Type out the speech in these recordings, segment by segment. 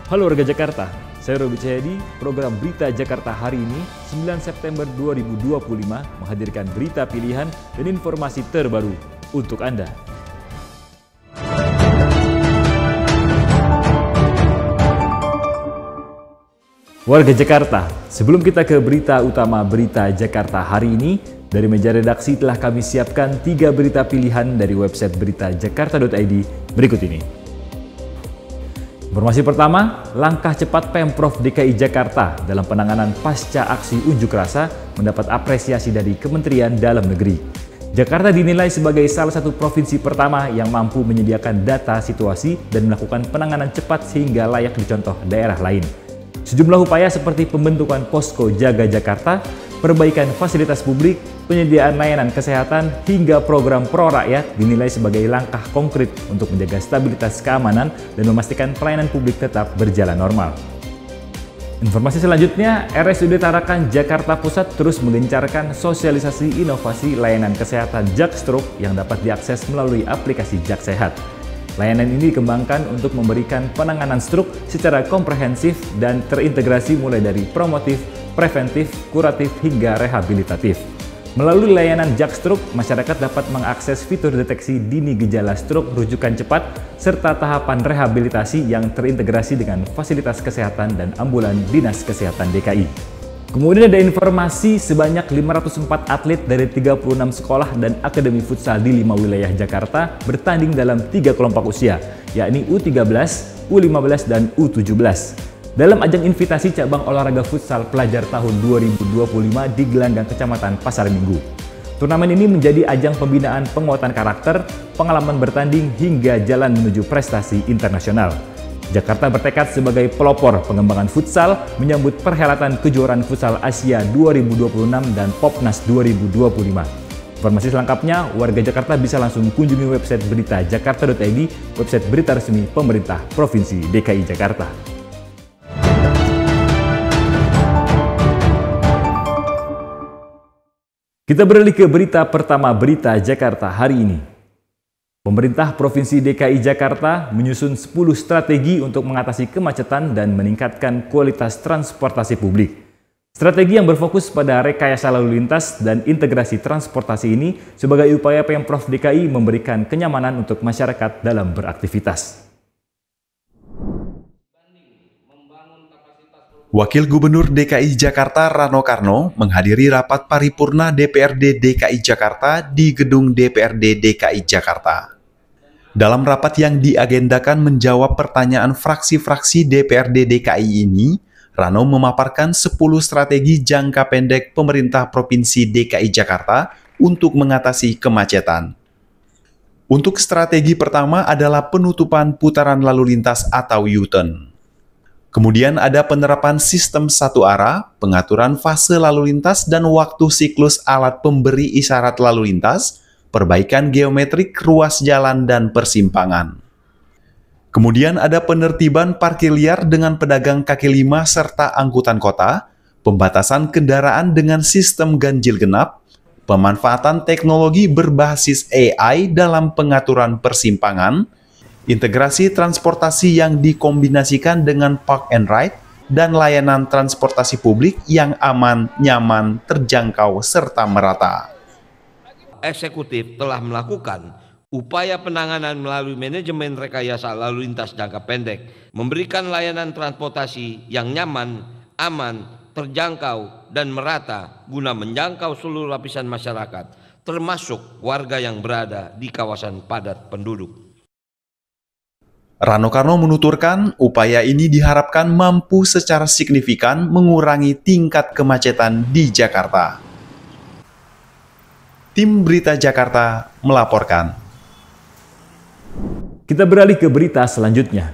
Halo warga Jakarta, saya Robi Cahyadi. Program Berita Jakarta hari ini, 9 September 2025, menghadirkan berita pilihan dan informasi terbaru untuk Anda. Warga Jakarta, sebelum kita ke berita utama Berita Jakarta hari ini, dari meja redaksi telah kami siapkan 3 berita pilihan dari website beritajakarta.id berikut ini. Informasi pertama, langkah cepat Pemprov DKI Jakarta dalam penanganan pasca aksi unjuk rasa mendapat apresiasi dari Kementerian Dalam Negeri. Jakarta dinilai sebagai salah satu provinsi pertama yang mampu menyediakan data situasi dan melakukan penanganan cepat sehingga layak dicontoh daerah lain. Sejumlah upaya seperti pembentukan posko Jaga Jakarta, perbaikan fasilitas publik, penyediaan layanan kesehatan, hingga program pro rakyat dinilai sebagai langkah konkret untuk menjaga stabilitas keamanan dan memastikan pelayanan publik tetap berjalan normal. Informasi selanjutnya, RSUD Tarakan Jakarta Pusat terus menggencarkan sosialisasi inovasi layanan kesehatan Jak Stroke yang dapat diakses melalui aplikasi Jak Sehat. Layanan ini dikembangkan untuk memberikan penanganan stroke secara komprehensif dan terintegrasi mulai dari promotif, preventif, kuratif, hingga rehabilitatif. Melalui layanan Jak Stroke, masyarakat dapat mengakses fitur deteksi dini gejala stroke rujukan cepat, serta tahapan rehabilitasi yang terintegrasi dengan fasilitas kesehatan dan ambulan Dinas Kesehatan DKI. Kemudian ada informasi sebanyak 504 atlet dari 36 sekolah dan akademi futsal di 5 wilayah Jakarta bertanding dalam 3 kelompok usia, yakni U13, U15, dan U17. Dalam ajang invitasi cabang olahraga futsal pelajar tahun 2025 di Gelanggang Kecamatan Pasar Minggu. Turnamen ini menjadi ajang pembinaan penguatan karakter, pengalaman bertanding, hingga jalan menuju prestasi internasional. Jakarta bertekad sebagai pelopor pengembangan futsal menyambut perhelatan kejuaraan futsal Asia 2026 dan Popnas 2025. Informasi selengkapnya, warga Jakarta bisa langsung kunjungi website beritajakarta.id, website berita resmi pemerintah Provinsi DKI Jakarta. Kita beralih ke berita pertama Berita Jakarta hari ini. Pemerintah Provinsi DKI Jakarta menyusun 10 strategi untuk mengatasi kemacetan dan meningkatkan kualitas transportasi publik. Strategi yang berfokus pada rekayasa lalu lintas dan integrasi transportasi ini sebagai upaya Pemprov DKI memberikan kenyamanan untuk masyarakat dalam beraktivitas. Wakil Gubernur DKI Jakarta Rano Karno menghadiri rapat paripurna DPRD DKI Jakarta di Gedung DPRD DKI Jakarta. Dalam rapat yang diagendakan menjawab pertanyaan fraksi-fraksi DPRD DKI ini, Rano memaparkan 10 strategi jangka pendek pemerintah Provinsi DKI Jakarta untuk mengatasi kemacetan. Untuk strategi pertama adalah penutupan putaran lalu lintas atau U-turn. Kemudian ada penerapan sistem satu arah, pengaturan fase lalu lintas dan waktu siklus alat pemberi isyarat lalu lintas, perbaikan geometrik ruas jalan dan persimpangan. Kemudian ada penertiban parkir liar dengan pedagang kaki lima serta angkutan kota, pembatasan kendaraan dengan sistem ganjil genap, pemanfaatan teknologi berbasis AI dalam pengaturan persimpangan, integrasi transportasi yang dikombinasikan dengan park and ride, dan layanan transportasi publik yang aman, nyaman, terjangkau, serta merata. Eksekutif telah melakukan upaya penanganan melalui manajemen rekayasa lalu lintas jangka pendek, memberikan layanan transportasi yang nyaman, aman, terjangkau, dan merata guna menjangkau seluruh lapisan masyarakat, termasuk warga yang berada di kawasan padat penduduk. Rano Karno menuturkan upaya ini diharapkan mampu secara signifikan mengurangi tingkat kemacetan di Jakarta. Tim Berita Jakarta melaporkan. Kita beralih ke berita selanjutnya.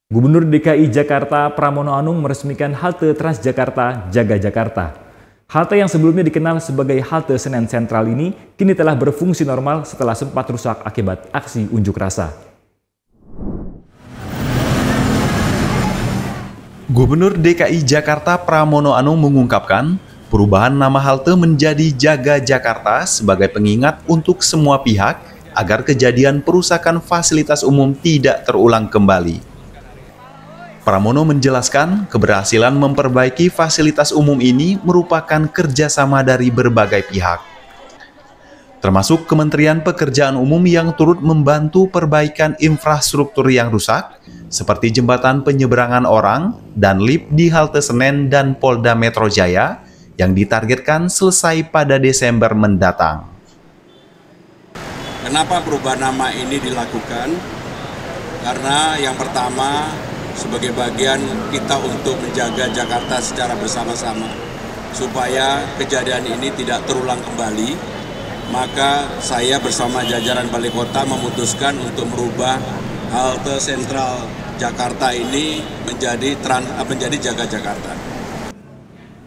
Gubernur DKI Jakarta Pramono Anung meresmikan halte Transjakarta Jaga Jakarta. Halte yang sebelumnya dikenal sebagai halte Senen Sentral ini kini telah berfungsi normal setelah sempat rusak akibat aksi unjuk rasa. Gubernur DKI Jakarta Pramono Anung mengungkapkan, perubahan nama halte menjadi Jaga Jakarta sebagai pengingat untuk semua pihak agar kejadian perusakan fasilitas umum tidak terulang kembali. Pramono menjelaskan keberhasilan memperbaiki fasilitas umum ini merupakan kerjasama dari berbagai pihak, termasuk Kementerian Pekerjaan Umum yang turut membantu perbaikan infrastruktur yang rusak, seperti jembatan penyeberangan orang dan lift di halte Senen dan Polda Metro Jaya, yang ditargetkan selesai pada Desember mendatang. Kenapa perubahan nama ini dilakukan? Karena yang pertama, sebagai bagian kita untuk menjaga Jakarta secara bersama-sama, supaya kejadian ini tidak terulang kembali, maka saya bersama jajaran Balai Kota memutuskan untuk merubah halte sentral Jakarta ini menjadi Jaga Jakarta.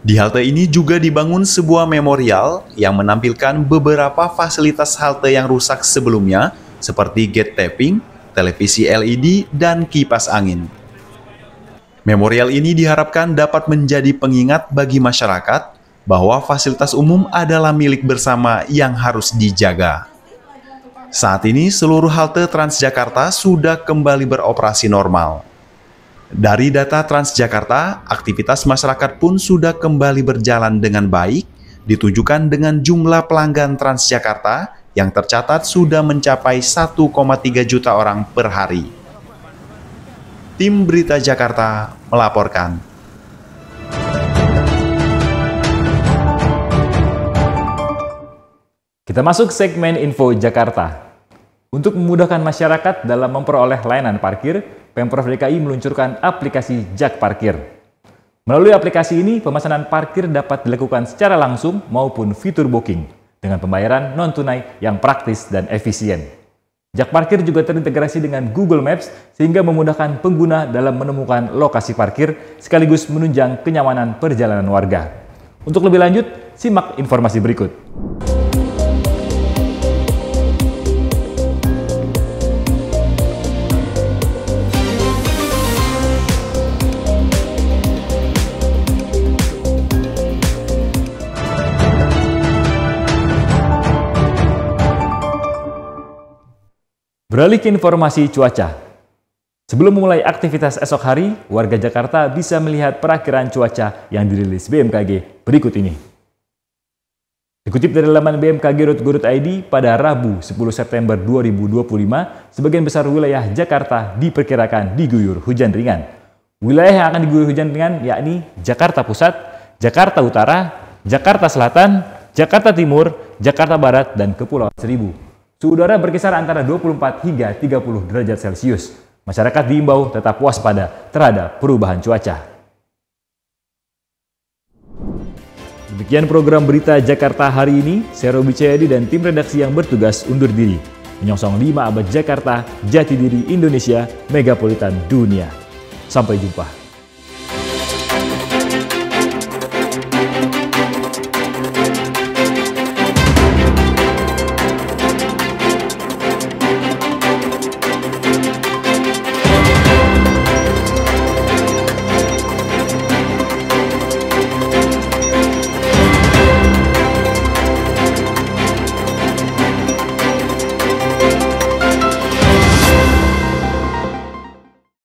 Di halte ini juga dibangun sebuah memorial yang menampilkan beberapa fasilitas halte yang rusak sebelumnya, seperti gate tapping, televisi LED, dan kipas angin. Memorial ini diharapkan dapat menjadi pengingat bagi masyarakat bahwa fasilitas umum adalah milik bersama yang harus dijaga. Saat ini seluruh halte Transjakarta sudah kembali beroperasi normal. Dari data Transjakarta, aktivitas masyarakat pun sudah kembali berjalan dengan baik, ditujukan dengan jumlah pelanggan Transjakarta yang tercatat sudah mencapai 1,3 juta orang per hari. Tim Berita Jakarta melaporkan. Kita masuk segmen Info Jakarta. Untuk memudahkan masyarakat dalam memperoleh layanan parkir, Pemprov DKI meluncurkan aplikasi Jak Parkir. Melalui aplikasi ini, pemesanan parkir dapat dilakukan secara langsung maupun fitur booking dengan pembayaran non-tunai yang praktis dan efisien. Jak Parkir juga terintegrasi dengan Google Maps sehingga memudahkan pengguna dalam menemukan lokasi parkir sekaligus menunjang kenyamanan perjalanan warga. Untuk lebih lanjut, simak informasi berikut. Beralih ke informasi cuaca. Sebelum memulai aktivitas esok hari, warga Jakarta bisa melihat perakiraan cuaca yang dirilis BMKG berikut ini. Dikutip dari laman bmkg.go.id, pada Rabu 10 September 2025, sebagian besar wilayah Jakarta diperkirakan diguyur hujan ringan. Wilayah yang akan diguyur hujan ringan yakni Jakarta Pusat, Jakarta Utara, Jakarta Selatan, Jakarta Timur, Jakarta Barat, dan Kepulauan Seribu. Suhu udara berkisar antara 24 hingga 30 derajat Celcius. Masyarakat diimbau tetap waspada terhadap perubahan cuaca. Demikian program Berita Jakarta hari ini. Saya Robi Cahyadi dan tim redaksi yang bertugas undur diri. Menyongsong 5 abad Jakarta, jati diri Indonesia, megapolitan dunia. Sampai jumpa.